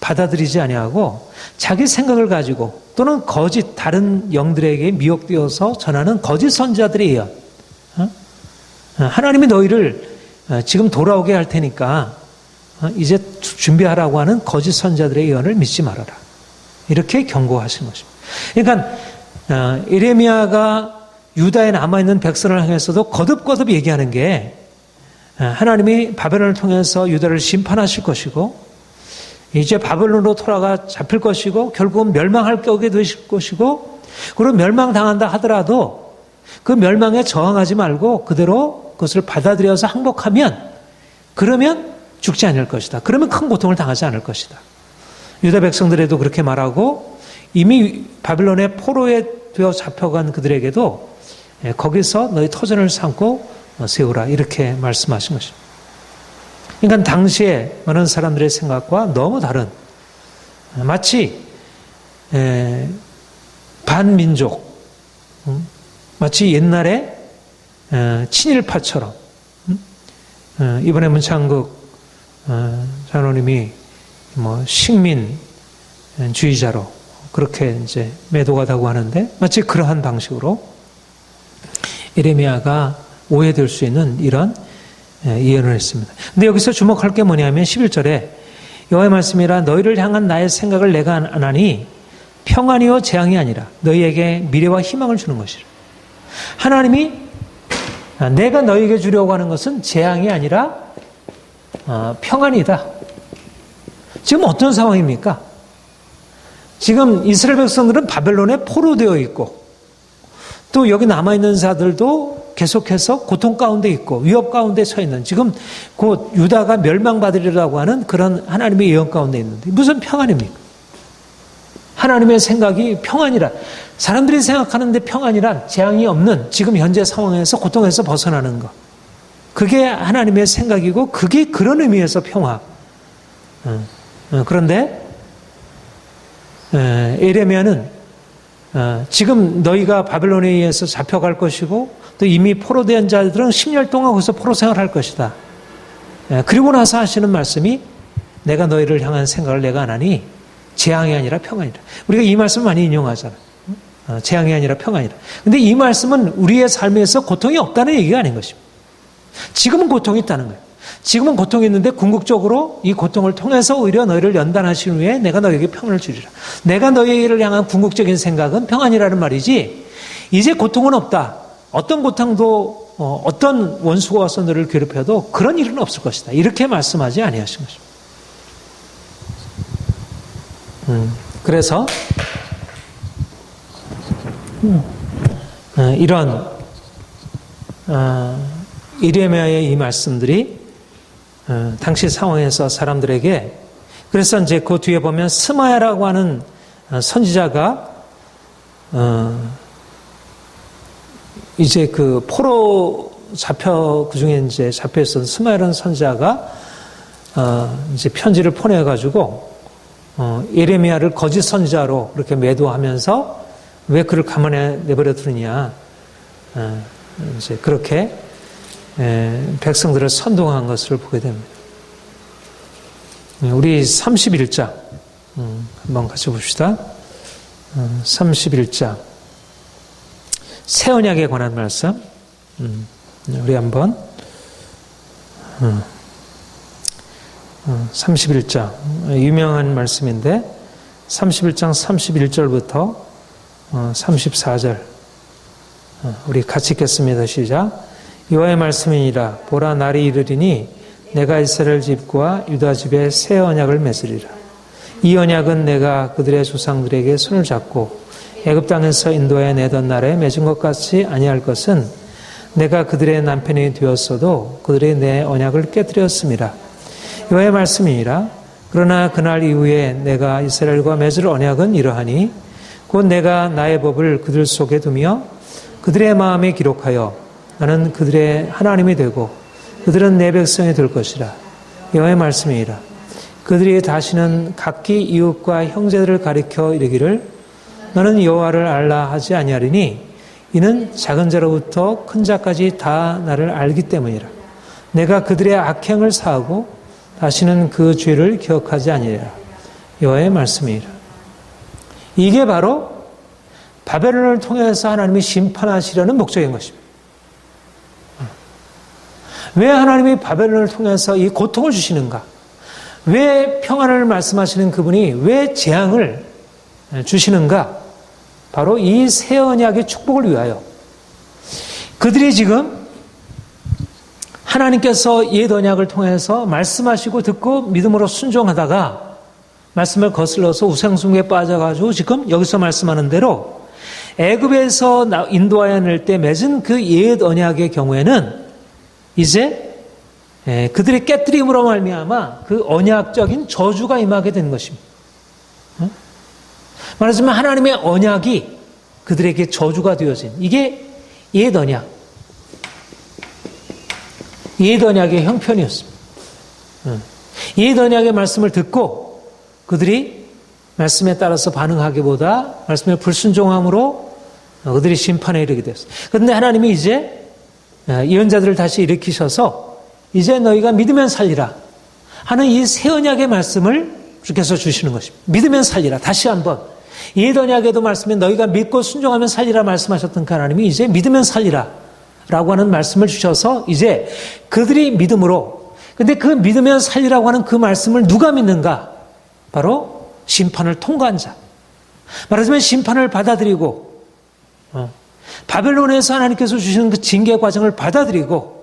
받아들이지 아니하고 자기 생각을 가지고 또는 거짓 다른 영들에게 미혹되어서 전하는 거짓 선지자들의 예언, 하나님이 너희를 지금 돌아오게 할 테니까 이제 준비하라고 하는 거짓 선지자들의 예언을 믿지 말아라. 이렇게 경고하신 것입니다. 그러니까 예레미야가 유다에 남아있는 백성을 향해서도 거듭거듭 얘기하는 게 하나님이 바벨론을 통해서 유다를 심판하실 것이고 이제 바벨론으로 돌아가 잡힐 것이고 결국은 멸망할 격에 되실 것이고 그리고 멸망당한다 하더라도 그 멸망에 저항하지 말고 그대로 그것을 받아들여서 항복하면 그러면 죽지 않을 것이다. 그러면 큰 고통을 당하지 않을 것이다. 유다 백성들에도 그렇게 말하고 이미 바벨론의 포로에 되어 잡혀간 그들에게도 거기서 너희 터전을 삼고 세우라 이렇게 말씀하신 것입니다. 그러니까 당시에 많은 사람들의 생각과 너무 다른 마치 반민족 마치 옛날에 친일파처럼 이번에 문창극 장로님이 식민주의자로 그렇게 이제 매도가다고 하는데 마치 그러한 방식으로 예레미야가 오해될 수 있는 이런 예언을 했습니다. 근데 여기서 주목할 게 뭐냐면 11절에 여호와의 말씀이라 너희를 향한 나의 생각을 내가 아나니 평안이요 재앙이 아니라 너희에게 미래와 희망을 주는 것이라. 하나님이 내가 너희에게 주려고 하는 것은 재앙이 아니라 평안이다. 지금 어떤 상황입니까? 지금 이스라엘 백성들은 바벨론에 포로되어 있고 또 여기 남아있는 자들도 계속해서 고통 가운데 있고 위협 가운데 서 있는 지금 곧 유다가 멸망받으리라고 하는 그런 하나님의 예언 가운데 있는데 무슨 평안입니까? 하나님의 생각이 평안이라 사람들이 생각하는데 평안이란 재앙이 없는 지금 현재 상황에서 고통에서 벗어나는 것 그게 하나님의 생각이고 그게 그런 의미에서 평화. 그런데 예레미야는 지금 너희가 바벨론에 의해서 잡혀갈 것이고 또 이미 포로된 자들은 10년 동안 거기서 포로 생활할 것이다. 그리고 나서 하시는 말씀이 내가 너희를 향한 생각을 내가 안 하니 재앙이 아니라 평안이다. 우리가 이 말씀 많이 인용하잖아요. 재앙이 아니라 평안이라. 근데 이 말씀은 우리의 삶에서 고통이 없다는 얘기가 아닌 것입니다. 지금은 고통이 있다는 거예요. 지금은 고통이 있는데 궁극적으로 이 고통을 통해서 오히려 너희를 연단하신 후에 내가 너희에게 평안을 주리라. 내가 너희를 향한 궁극적인 생각은 평안이라는 말이지, 이제 고통은 없다. 어떤 고통도 어떤 원수가 와서 너를 괴롭혀도 그런 일은 없을 것이다. 이렇게 말씀하지 아니하신 것입니다. 그래서 이런 이레미야의 이 말씀들이 당시 상황에서 사람들에게, 그래서 이제 그 뒤에 보면 스마야라고 하는 선지자가 이제 그 포로 그 중에 이제 잡혀 있었던 스마야라는 선지자가 이제 편지를 보내가지고 예레미야를 거짓 선지자로 그렇게 매도하면서 왜 그를 가만히 내버려 두느냐, 이제 그렇게 백성들을 선동한 것을 보게 됩니다. 우리 31장 한번 같이 봅시다. 31장 새 언약에 관한 말씀 우리 한번 31장 유명한 말씀인데 31장 31절부터 34절 우리 같이 읽겠습니다. 시작. 여호와의 말씀이니라. 보라, 날이 이르리니 내가 이스라엘 집과 유다 집에 새 언약을 맺으리라. 이 언약은 내가 그들의 조상들에게 손을 잡고 애굽 땅에서 인도하여 내던 날에 맺은 것 같이 아니할 것은 내가 그들의 남편이 되었어도 그들이 내 언약을 깨뜨렸음이라. 여호와의 말씀이니라. 그러나 그날 이후에 내가 이스라엘과 맺을 언약은 이러하니 곧 내가 나의 법을 그들 속에 두며 그들의 마음에 기록하여 나는 그들의 하나님이 되고 그들은 내 백성이 될 것이라. 여호와의 말씀이니라. 그들이 다시는 각기 이웃과 형제들을 가리켜 이르기를 너는 여호와를 알라 하지 아니하리니 이는 작은 자로부터 큰 자까지 다 나를 알기 때문이라. 내가 그들의 악행을 사하고 다시는 그 죄를 기억하지 아니하리라. 여호와의 말씀이니라. 이게 바로 바벨론을 통해서 하나님이 심판하시려는 목적인 것입니다. 왜 하나님이 바벨론을 통해서 이 고통을 주시는가? 왜 평안을 말씀하시는 그분이 왜 재앙을 주시는가? 바로 이 새 언약의 축복을 위하여. 그들이 지금 하나님께서 옛 언약을 통해서 말씀하시고 듣고 믿음으로 순종하다가 말씀을 거슬러서 우상숭배에 빠져가지고 지금 여기서 말씀하는 대로 애굽에서 인도하여 낼 때 맺은 그 옛 언약의 경우에는 이제 그들의 깨뜨림으로 말미암아 그 언약적인 저주가 임하게 된 것입니다. 말하자면 하나님의 언약이 그들에게 저주가 되어진 이게 옛 언약, 옛 언약의 형편이었습니다. 옛 언약의 말씀을 듣고 그들이 말씀에 따라서 반응하기보다 말씀에 불순종함으로 그들이 심판에 이르게 됐어요. 그런데 하나님이 이제 예언자들을 다시 일으키셔서 이제 너희가 믿으면 살리라 하는 이 새 언약의 말씀을 주께서 주시는 것입니다. 믿으면 살리라. 다시 한번 옛 언약에도 말씀에 너희가 믿고 순종하면 살리라 말씀하셨던 그 하나님이 이제 믿으면 살리라 라고 하는 말씀을 주셔서 이제 그들이 믿음으로, 근데 그 믿으면 살리라고 하는 그 말씀을 누가 믿는가? 바로 심판을 통과한 자. 말하자면 심판을 받아들이고 바벨론에서 하나님께서 주시는 그 징계 과정을 받아들이고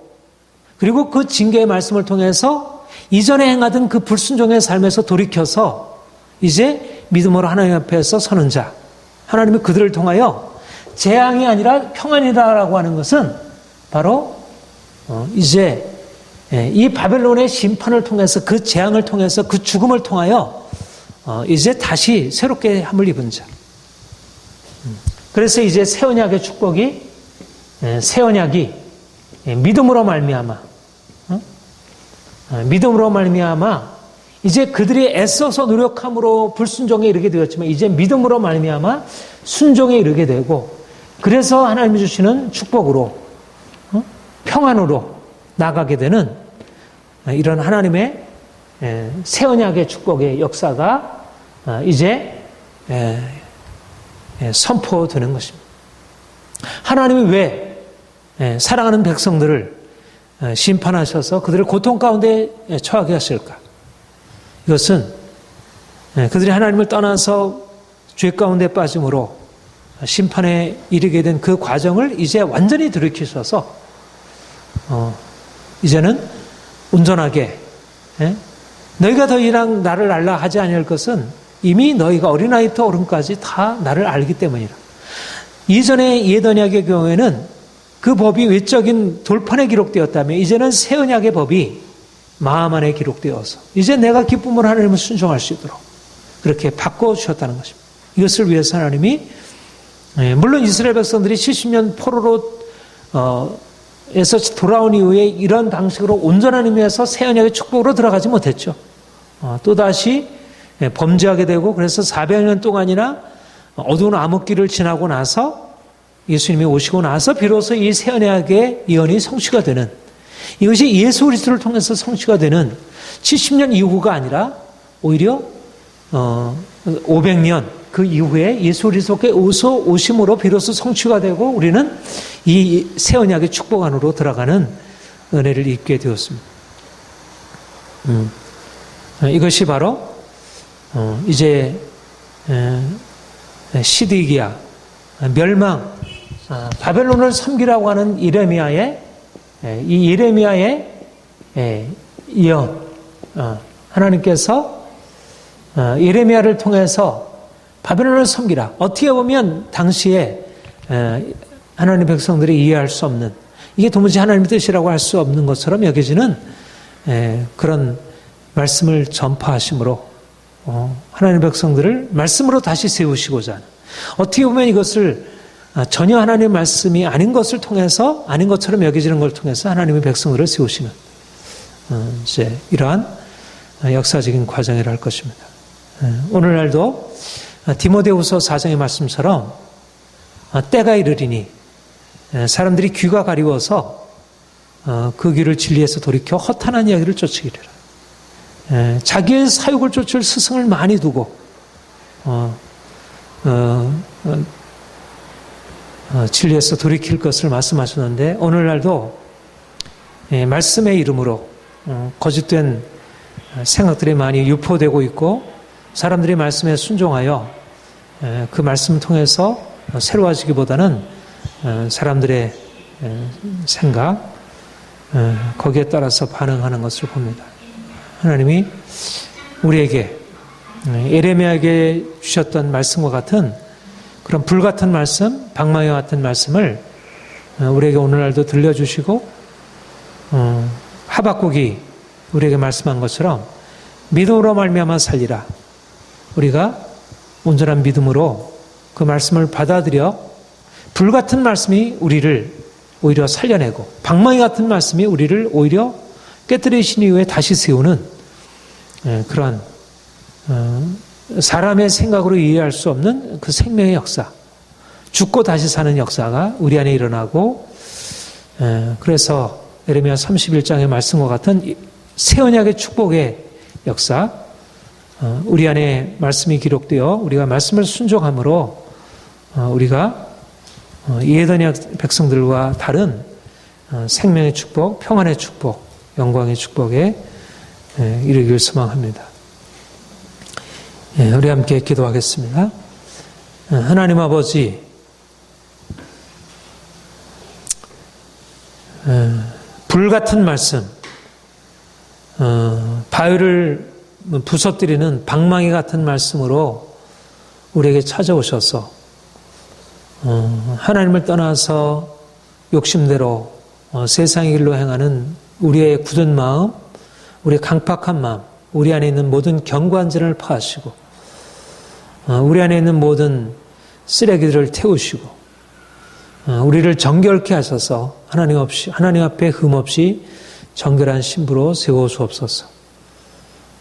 그리고 그 징계의 말씀을 통해서 이전에 행하던 그 불순종의 삶에서 돌이켜서 이제 믿음으로 하나님 앞에서 서는 자. 하나님이 그들을 통하여 재앙이 아니라 평안이다라고 하는 것은 바로 이제 이 바벨론의 심판을 통해서 그 재앙을 통해서 그 죽음을 통하여 이제 다시 새롭게 함을 입은 자. 그래서 이제 새 언약의 축복이 새 언약이 믿음으로 말미암아 믿음으로 말미암아 이제 그들이 애써서 노력함으로 불순종에 이르게 되었지만 이제 믿음으로 말미암아 순종에 이르게 되고 그래서 하나님이 주시는 축복으로 평안으로 나가게 되는 이런 하나님의 새 언약의 축복의 역사가 이제 선포되는 것입니다. 하나님이 왜 사랑하는 백성들을 심판하셔서 그들을 고통 가운데 처하게 하실까? 이것은 그들이 하나님을 떠나서 죄 가운데 빠짐으로 심판에 이르게 된 그 과정을 이제 완전히 돌이키셔서 이제는 온전하게 너희가 더 이상 나를 알라 하지 아니할 것은 이미 너희가 어린아이부터 어른까지 다 나를 알기 때문이라. 이전의 예언약의 경우에는 그 법이 외적인 돌판에 기록되었다면 이제는 새 언약의 법이 마음 안에 기록되어서 이제 내가 기쁨으로 하나님을 순종할 수 있도록 그렇게 바꿔주셨다는 것입니다. 이것을 위해서 하나님이 물론 이스라엘 백성들이 70년 포로로 에서 돌아온 이후에 이런 방식으로 온전한 의미에서 새 언약의 축복으로 들어가지 못했죠. 또다시 범죄하게 되고 그래서 400년 동안이나 어두운 암흑기를 지나고 나서 예수님이 오시고 나서 비로소 이 새 언약의 예언이 성취가 되는 이것이 예수 그리스도를 통해서 성취가 되는 70년 이후가 아니라 오히려 500년 그 이후에 예수 그리스도께 오심으로 비로소 성취가 되고 우리는 이 새 언약의 축복 안으로 들어가는 은혜를 입게 되었습니다. 이것이 바로 이제 시드기야 멸망 바벨론을 섬기라고 하는 예레미야의 예언 하나님께서 예레미야를 통해서 바벨론을 섬기라. 어떻게 보면 당시에 하나님 백성들이 이해할 수 없는 이게 도무지 하나님의 뜻이라고 할 수 없는 것처럼 여겨지는 그런 말씀을 전파하심으로 하나님 백성들을 말씀으로 다시 세우시고자 하는 어떻게 보면 이것을 전혀 하나님의 말씀이 아닌 것을 통해서 아닌 것처럼 여겨지는 걸 통해서 하나님의 백성들을 세우시는 이제 이러한 역사적인 과정이라 할 것입니다. 오늘날도 디모데후서 4장의 말씀처럼 때가 이르리니 사람들이 귀가 가리워서 그 귀를 진리에서 돌이켜 허탄한 이야기를 쫓으기를 자기의 사욕을 쫓을 스승을 많이 두고 진리에서 돌이킬 것을 말씀하셨는데 오늘날도 말씀의 이름으로 거짓된 생각들이 많이 유포되고 있고 사람들이 말씀에 순종하여 그 말씀을 통해서 새로워지기보다는 사람들의 생각 거기에 따라서 반응하는 것을 봅니다. 하나님이 우리에게 예레미야에게 주셨던 말씀과 같은 그런 불같은 말씀, 방망이와 같은 말씀을 우리에게 오늘날도 들려주시고 하박국이 우리에게 말씀한 것처럼 믿음으로 말미암아 살리라. 우리가 온전한 믿음으로 그 말씀을 받아들여 불같은 말씀이 우리를 오히려 살려내고 방망이 같은 말씀이 우리를 오히려 깨뜨리신 이후에 다시 세우는 그러한 사람의 생각으로 이해할 수 없는 그 생명의 역사, 죽고 다시 사는 역사가 우리 안에 일어나고 그래서 예레미야 31장의 말씀과 같은 새 언약의 축복의 역사, 우리 안에 말씀이 기록되어 우리가 말씀을 순종함으로 우리가 옛 언약 백성들과 다른 생명의 축복, 평안의 축복, 영광의 축복에 이르기를 소망합니다. 우리 함께 기도하겠습니다. 하나님 아버지, 불같은 말씀, 바위를 부서뜨리는 방망이 같은 말씀으로 우리에게 찾아오셔서 하나님을 떠나서 욕심대로 세상의 길로 행하는 우리의 굳은 마음, 우리의 강팍한 마음, 우리 안에 있는 모든 경관진을 파하시고 우리 안에 있는 모든 쓰레기들을 태우시고 우리를 정결케 하셔서 하나님 앞에 흠없이 정결한 신부로 세워 주옵소서.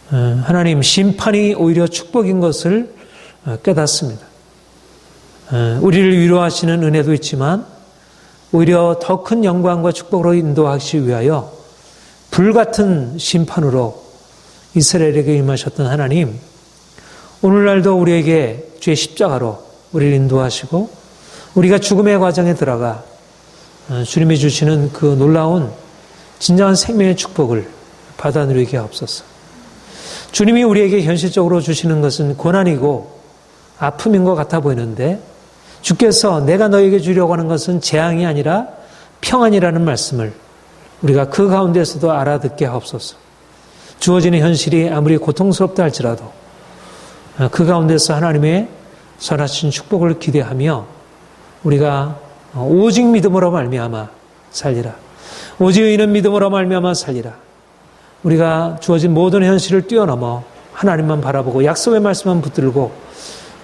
하나님, 심판이 오히려 축복인 것을 깨닫습니다. 우리를 위로하시는 은혜도 있지만 오히려 더 큰 영광과 축복으로 인도하시기 위하여 불같은 심판으로 이스라엘에게 임하셨던 하나님, 오늘날도 우리에게 주의 십자가로 우리를 인도하시고 우리가 죽음의 과정에 들어가 주님이 주시는 그 놀라운 진정한 생명의 축복을 받아 누리게 하옵소서. 주님이 우리에게 현실적으로 주시는 것은 고난이고 아픔인 것 같아 보이는데 주께서 내가 너에게 주려고 하는 것은 재앙이 아니라 평안이라는 말씀을 우리가 그 가운데서도 알아듣게 하옵소서. 주어지는 현실이 아무리 고통스럽다 할지라도 그 가운데서 하나님의 선하신 축복을 기대하며 우리가 오직 믿음으로 말미암아 살리라. 오직 의인은 믿음으로 말미암아 살리라. 우리가 주어진 모든 현실을 뛰어넘어 하나님만 바라보고 약속의 말씀만 붙들고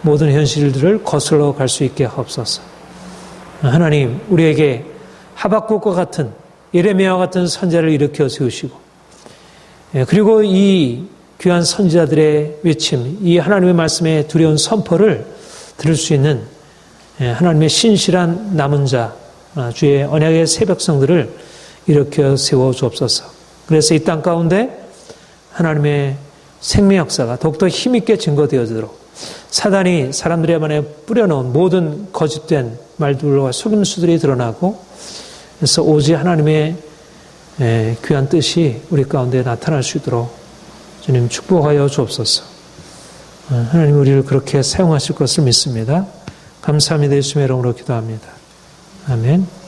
모든 현실들을 거슬러 갈 수 있게 하옵소서. 하나님, 우리에게 하박국과 같은 예레미야와 같은 선지자를 일으켜 세우시고 그리고 이 귀한 선지자들의 외침, 이 하나님의 말씀의 두려운 선포를 들을 수 있는 하나님의 신실한 남은 자, 주의 언약의 새 백성들을 일으켜 세워 주옵소서. 그래서 이 땅 가운데 하나님의 생명 역사가 더욱더 힘있게 증거되어지도록 사단이 사람들의 안에 뿌려놓은 모든 거짓된 말들과 속임수들이 드러나고 그래서 오직 하나님의 귀한 뜻이 우리 가운데 나타날 수 있도록 주님 축복하여 주옵소서. 하나님 우리를 그렇게 사용하실 것을 믿습니다. 감사합니다. 예수님의 이름으로 기도합니다. 아멘.